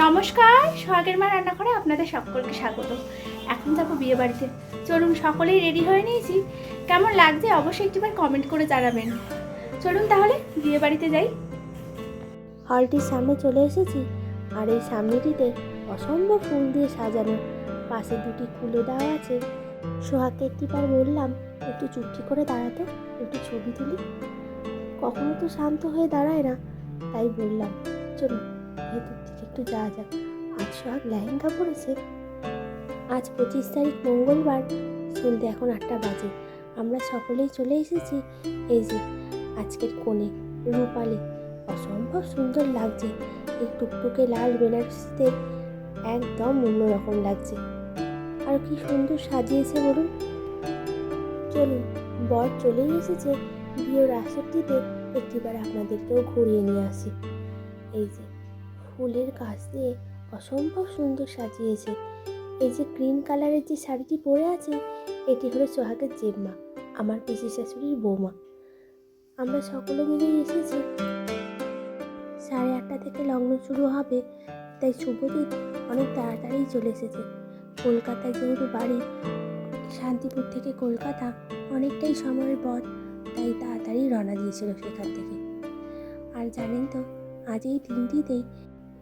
নমস্কার, সোহাগের মা রান্নাঘরে আপনাদের সকলকে স্বাগত। এখন যাবো বিয়ে বাড়িতে। চলুন, সকলেই রেডি হয়ে নিয়েছি। কেমন লাগছে অবশ্যই একটিবার কমেন্ট করে জানাবেন। চলুন তাহলে বিয়ে বাড়িতে যাই। হলটির সামনে চলে এসেছি, আর এই সামনেটিতে অসম্ভব ফুল দিয়ে সাজানো। পাশে দুটি কুলো দেওয়া আছে। সোহাগকে একটিবার বললাম একটু চুপটি করে দাঁড়াতো, একটু ছবি তুলি। কখনো তো শান্ত হয়ে দাঁড়ায় না, তাই বললাম চলুন ভেতর থেকে একটু যাওয়া যাক। আজ সোহাগ লেহেঙ্গা পরেছে। আজ 25 তারিখ মঙ্গলবার, সন্ধ্যে এখন 8টা বাজে। আমরা সকলেই চলে এসেছি। এই যে আজকের কনে রূপালী, অসম্ভব সুন্দর লাগছে। এই টুকটুকে লাল বেনারসিতে একদম অন্যরকম লাগছে। আর কি সুন্দর সাজিয়েছে বলুন। চলুন, বর চলেই এসেছে। বিয়ের আসরটিতে একটিবার আপনাদেরকেও ঘুরিয়ে নিয়ে আসি। এই যে ফুলের কাজ দিয়ে অসম্ভব সুন্দর সাজিয়েছে। এই যে গ্রিন কালারের যে শাড়িটি পরে আছে, এটি হলো সোহাগের জেম্মা, আমার পিসি শাশুড়ির বৌমা। আমরা সকলে মিলেই এসেছি। 8:30 থেকে লগ্ন শুরু হবে, তাই শুভদীপ অনেক তাড়াতাড়ি চলে এসেছে। কলকাতায় যেহেতু বাড়ি, শান্তিপুর থেকে কলকাতা অনেকটাই সময়ের পথ, তাই তাড়াতাড়ি রওনা দিয়েছিল সেখান থেকে। আর জানেন তো, আজ এই দিনটিতেই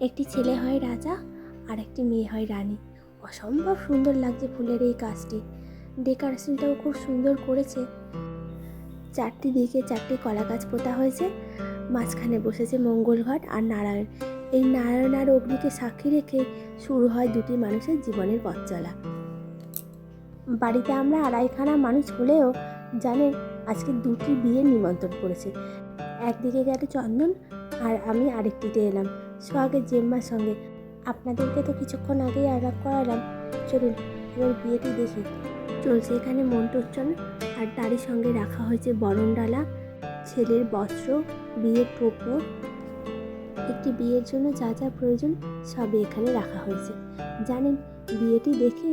একটি ছেলে হয় রাজা আর একটি মেয়ে হয় রানী। অসম্ভব সুন্দর লাগছে ফুলের এই কাজটি। ডেকোরেশনটাও খুব সুন্দর করেছে। 4টি দিকে 4টি কলা গাছ পোতা হয়েছে। মাঝখানে বসেছে মঙ্গল ঘট আর নারায়ণ। এই নারায়ণ আর অগ্নিকে সাক্ষী রেখে শুরু হয় দুটি মানুষের জীবনের পথ চলা। বাড়িতে আমরা 2.5খানা মানুষ হলেও জানেন আজকে 2টি বিয়ের নিমন্ত্রণ পড়েছে। একদিকে গেল চন্দন, আর আমি আরেকটিতে এলাম সোহাগের জেম্মার সঙ্গে। আপনাদেরকে তো কিছুক্ষণ আগেই আলাপ করালাম। চলুন এবার বিয়েটি দেখি। চলছে এখানে মন্ত্রোচ্চারণ, আর তারই সঙ্গে রাখা হয়েছে বরণডালা, ছেলের বস্ত্র, বিয়ের টোপর। একটি বিয়ের জন্য যা যা প্রয়োজন সবই এখানে রাখা হয়েছে। জানেন, বিয়েটি দেখে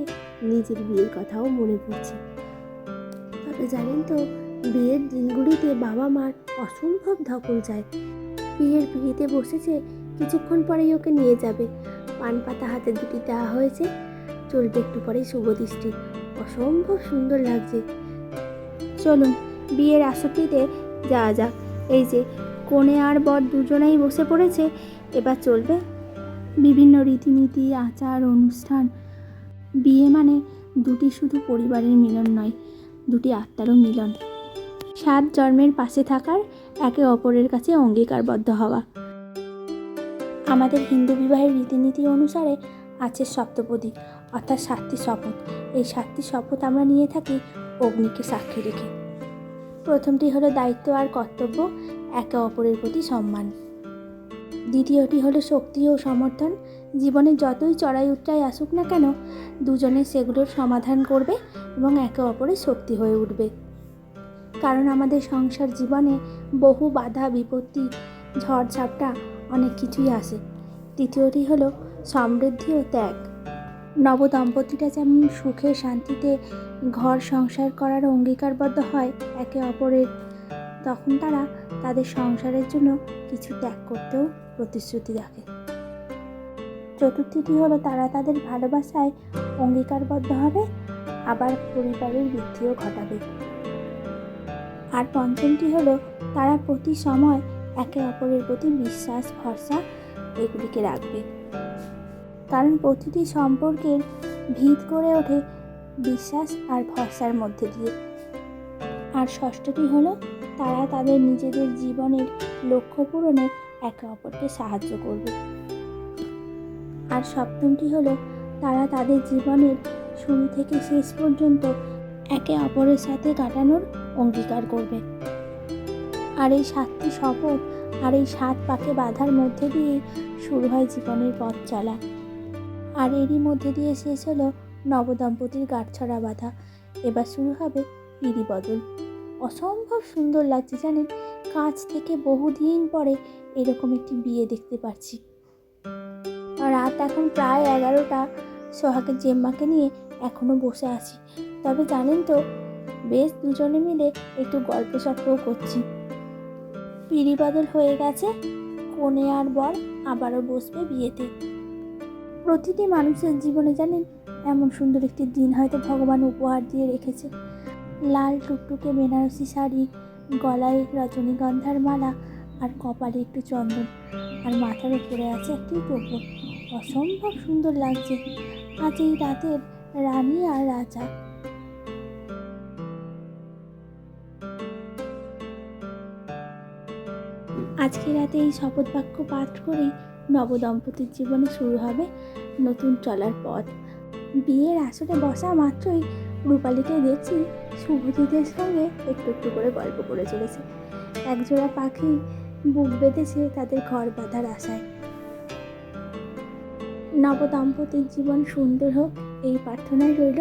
নিজের বিয়ের কথাও মনে পড়ছে। তবে জানেন তো, বিয়ের দিনগুলিতে বাবা মার অসম্ভব ধকল যায়। বিয়ের পিঁড়িতে বসেছে, কিছুক্ষণ পরেই ওকে নিয়ে যাবে। পান পাতা হাতে দুটি দেওয়া হয়েছে, চলবে একটু পরেই শুভদৃষ্টি। অসম্ভব সুন্দর লাগছে। চলুন বিয়ের আসরটিতে যাওয়া যাক। এই যে কনে আর বর দুজনেই বসে পড়েছে। এবার চলবে বিভিন্ন রীতিনীতি, আচার অনুষ্ঠান। বিয়ে মানে দুটি শুধু পরিবারের মিলন নয়, দুটি আত্মারও মিলন। 7 জন্মের পাশে থাকার, একে অপরের কাছে অঙ্গীকারবদ্ধ হওয়া। আমাদের হিন্দু বিবাহের রীতিনীতি অনুসারে আছে সপ্তপদী, অর্থাৎ 7টি শপথ। এই 7টি শপথ আমরা নিয়ে থাকি অগ্নিকে সাক্ষী রেখে। প্রথমটি হলো দায়িত্ব আর কর্তব্য, একে অপরের প্রতি সম্মান। দ্বিতীয়টি হলো শক্তি ও সমর্থন। জীবনে যতই চড়াই উতরাই আসুক না কেন, দুজনে সেগুলোর সমাধান করবে এবং একে অপরের শক্তি হয়ে উঠবে। কারণ আমাদের সংসার জীবনে বহু বাধা বিপত্তি, ঝড়ঝাপটা অনেক কিছুই আসে। তৃতীয়টি হলো সমৃদ্ধি ও ত্যাগ। নবদম্পতিরা যেমন সুখে শান্তিতে ঘর সংসার করার অঙ্গীকারবদ্ধ হয় একে অপরের, তখন তারা তাদের সংসারের জন্য কিছু ত্যাগ করতেও প্রতিশ্রুতি রাখে। চতুর্থটি হলো তারা তাদের ভালোবাসায় অঙ্গীকারবদ্ধ হবে, আবার পরিবারের বৃদ্ধিও ঘটাবে। আর পঞ্চমটি হলো তারা প্রতি সময় একে অপরের প্রতি বিশ্বাস ভরসা এগুলিকে রাখবে। কারণ প্রতিটি সম্পর্কের ভিত গড়ে ওঠে বিশ্বাস আর ভরসার মধ্যে দিয়ে। আর ষষ্ঠটি হলো তারা তাদের নিজেদের জীবনের লক্ষ্য পূরণে একে অপরকে সাহায্য করবে। আর সপ্তমটি হলো তারা তাদের জীবনের শুরু থেকে শেষ পর্যন্ত একে অপরের সাথে কাটানোর অঙ্গীকার করবে। আর এই 7টি শপথ আর এই 7 পাকে বাধার মধ্যে দিয়েই শুরু হয় জীবনের পথ চলা। আর এরই মধ্যে দিয়ে শেষ হলো নবদম্পতির গাঁটছড়া বাঁধা। এবার শুরু হবে পিঁড়ি বদল। অসম্ভব সুন্দর লাগছে জানেন, কাছ থেকে বহুদিন পরে এরকম একটি বিয়ে দেখতে পাচ্ছি। আর রাত এখন প্রায় 11টা। সোহাগের জেম্মাকে নিয়ে এখনও বসে আছি। তবে জানেন তো, বেশ দুজনে মিলে একটু গল্প সল্পও করছি। পিঁড়ি বদল হয়ে গেছে, কনে আর বর আবারও বসবে বিয়েতে। প্রতিটি মানুষের জীবনে জানেন এমন সুন্দর একটি দিন হয়তো ভগবান উপহার দিয়ে রেখেছে। লাল টুকটুকে বেনারসি শাড়ি, গলায় রজনীগন্ধার মালা, আর কপালে একটু চন্দন, আর মাথার উপরে আছে একটি টোপো। অসম্ভব সুন্দর লাগছে আজ এই রাতের রানী আর রাজা। আজকে রাতে এই শপথ বাক্য পাঠ করেই নবদম্পতির জীবনে শুরু হবে নতুন চলার পথ। বিয়ের আসরে বসা মাত্রই রূপালীকে দেখছি শুভজিতের সঙ্গে একটু একটু করে গল্প করে চলেছে। একজোড়া পাখি বুক বেঁধেছে তাদের ঘর বাঁধার আশায়। নবদম্পতির জীবন সুন্দর হোক এই প্রার্থনাই রইল।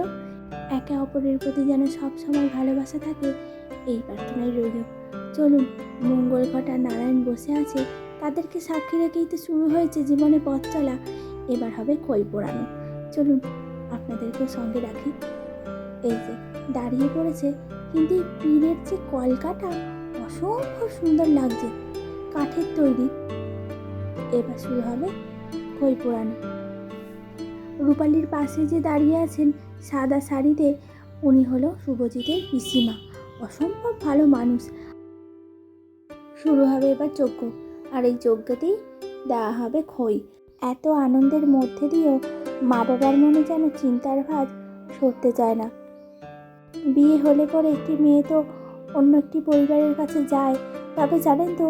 একে অপরের প্রতি যেন সবসময় ভালোবাসা থাকে এই প্রার্থনাই রইল। চলুন, মঙ্গল ঘটা নারায়ণ বসে আছে, তাদেরকে সাক্ষী রেখেই তো শুরু হয়েছে জীবনে পথ চলা। এবার হবে খই পোড়ানো। চলুন আপনাদেরকেও সঙ্গে রাখি। এই যে দাঁড়িয়ে পড়েছে, কিন্তু এই পীরের যে কলকাটা অসম্ভব সুন্দর লাগছে, কাঠের তৈরি। এবার শুরু হবে খই পোড়ানো। রূপালীর পাশে যে দাঁড়িয়ে আছেন সাদা শাড়িতে, উনি হলো শুভজিতের পিসিমা। অসম্ভব ভালো মানুষ। শুরু হবে এবার যজ্ঞ, আর এই যজ্ঞতেই দেওয়া হবে খই। এত আনন্দের মধ্যে দিয়েও মা বাবার মনে যেন চিন্তার ভাঁজ সরতে চায় না। বিয়ে হলে পরে একটি মেয়ে তো অন্য একটি পরিবারের কাছে যায়, তবে জানেন তো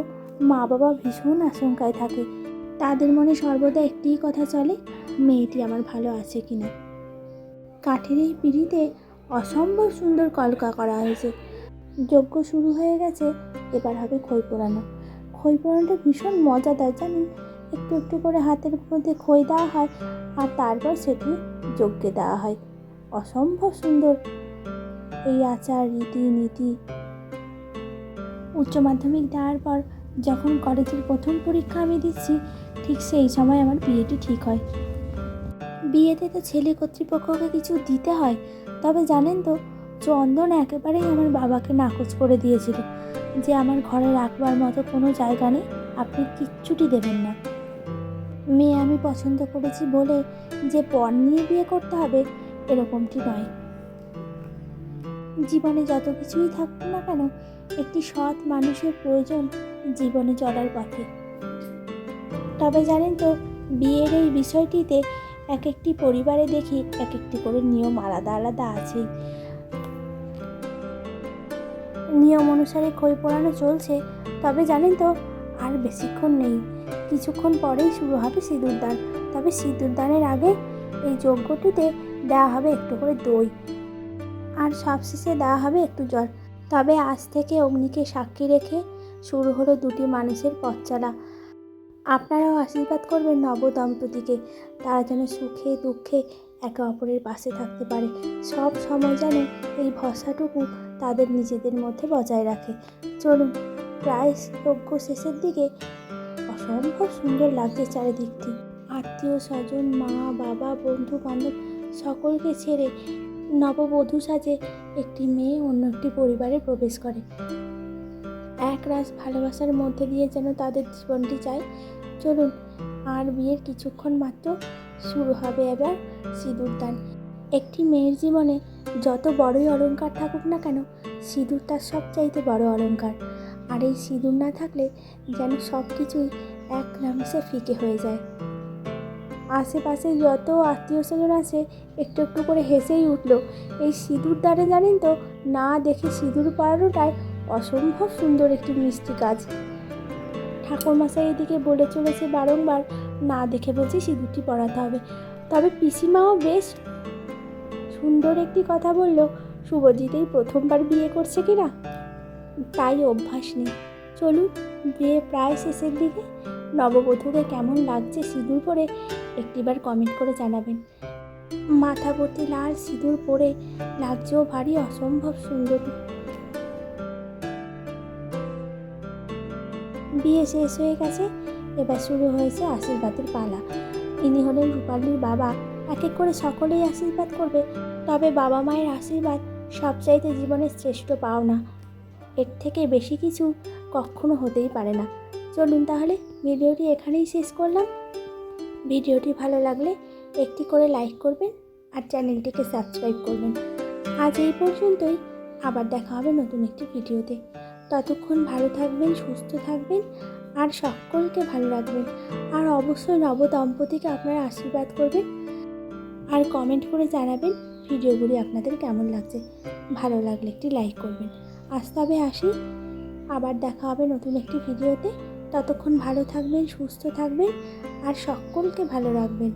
মা বাবা ভীষণ আশঙ্কায় থাকে। তাদের মনে সর্বদা একটিই কথা চলে, মেয়েটি আমার ভালো আছে কিনা। কাঠের এই পিঁড়িতে অসম্ভব সুন্দর কলকা করা হয়েছে। যজ্ঞ শুরু হয়ে গেছে, এবার হবে খই পোড়ানো। খই পোড়ানোটা ভীষণ মজাদার জানেন। একটু একটু করে হাতের মধ্যে খই দেওয়া হয়, আর তারপর সেটি যজ্ঞে দেওয়া হয়। অসম্ভব সুন্দর এই আচার রীতিনীতি। উচ্চ মাধ্যমিক দেওয়ার পর যখন কলেজের প্রথম পরীক্ষা আমি দিচ্ছি, ঠিক সেই সময় আমার বিয়েটি ঠিক হয়। বিয়েতে তো ছেলে কর্তৃপক্ষকে কিছু দিতে হয়, তবে জানেন তো চন্দন একেবারেই আমার বাবাকে নাকচ করে দিয়েছিল যে আমার ঘরে রাখবার মতো কোনো জায়গা নেই, আপনি কিচ্ছুটি দেবেন না। মেয়ে আমি পছন্দ করেছি বলে যে পণ নিয়ে বিয়ে করতে হবে এরকমটি নয়। জীবনে যত কিছুই থাকুক না কেন, একটি সৎ মানুষের প্রয়োজন জীবনে চলার পথে। তবে জানেন তো বিয়ের এই বিষয়টিতে এক একটি পরিবারে দেখি এক একটি করে নিয়ম আলাদা আলাদা আছেই। নিয়ম অনুসারে খই পোড়ানো চলছে, তবে জানেন তো আর বেশিক্ষণ নেই, কিছুক্ষণ পরেই শুরু হবে সিঁদুরদান। তবে সিঁদুরদানের আগে এই যজ্ঞটিতে দেওয়া হবে একটু করে দই, আর সবশেষে দেওয়া হবে একটু জল। তবে আজ থেকে অগ্নিকে সাক্ষী রেখে শুরু হলো দুটি মানুষের পথ চলা। আপনারাও আশীর্বাদ করবেন নবদম্পতিকে, তারা যেন সুখে দুঃখে একে অপরের পাশে থাকতে পারে। সব সময় যেন এই ভরসাটুকু তাদের নিজেদের মধ্যে বজায় রাখে। চলুন, প্রায় যজ্ঞ শেষের দিকে। অসম্ভব সুন্দর লাগছে চারিদিকটি। আত্মীয় স্বজন, মা বাবা, বন্ধু বান্ধব সকলকে ছেড়ে নববধূ সাজে একটি মেয়ে অন্য একটি পরিবারে প্রবেশ করে। এক রাস ভালোবাসার মধ্যে দিয়ে যেন তাদের জীবনটি যায়। চলুন, আর বিয়ের কিছুক্ষণ মাত্র শুরু হবে এবার সিঁদুরদান। একটি মেয়ের জীবনে যত বড়ই অলংকার থাকুক না কেন, সিঁদুর তার সবচাইতে বড় অলংকার। আর এই সিঁদুর না থাকলে যেন সব কিছুই এক নিমেষে ফিকে হয়ে যায়। আশেপাশে যত আত্মীয় স্বজন আছে একটু একটু করে হেসেই উঠল। এই সিঁদুর দানে জানেন তো না দেখে সিঁদুর পরানোটাই অসম্ভব সুন্দর একটি মিষ্টি কাজ। ঠাকুরমশাই এদিকে বলে চলেছে বারংবার, না দেখে বলছি সিঁদুরটি পরাতে হবে। তবে পিসিমাও বেশ সুন্দর একটি কথা বলল, শুভজিৎ প্রথমবার বিয়ে করছে কিনা, তাই অভ্যাস নেই। চলুন, বিয়ে প্রায় শেষের দিকে। নববধূকে কেমন লাগছে সিঁদুর পরে একটিবার কমেন্ট করে জানাবেন। মাথা ভর্তি লাল সিঁদুর পরে লাগছেও ভারী অসম্ভব সুন্দর। বিয়ে শেষ হয়ে গেছে, এবার শুরু হয়েছে আশীর্বাদের পালা। ইনি হলেন রূপালীর বাবা। এক এক করে সকলেই আশীর্বাদ করবে, তবে বাবা মায়ের আশীর্বাদ সবচাইতে জীবনের শ্রেষ্ঠ পাওনা। এর থেকে বেশি কিছু কখনো হতেই পারে না। চলুন তাহলে ভিডিওটি এখানেই শেষ করলাম। ভিডিওটি ভালো লাগলে একটি করে লাইক করবেন আর চ্যানেলটিকে সাবস্ক্রাইব করবেন। আজ এই পর্যন্তই, আবার দেখা হবে নতুন একটি ভিডিওতে। ততক্ষণ ভালো থাকবেন, সুস্থ থাকবেন আর সকলকে ভালো রাখবেন। আর অবশ্যই নবদম্পতিকে আপনারা আশীর্বাদ করবেন আর কমেন্ট করে জানাবেন ভিডিওগুলি আপনাদের কেমন লাগছে। ভালো লাগলে একটি লাইক করবেন। আজ তবে আসি, আবার দেখা হবে নতুন একটি ভিডিওতে। ততক্ষণ ভালো থাকবেন, সুস্থ থাকবেন আর সকলকে ভালো রাখবেন।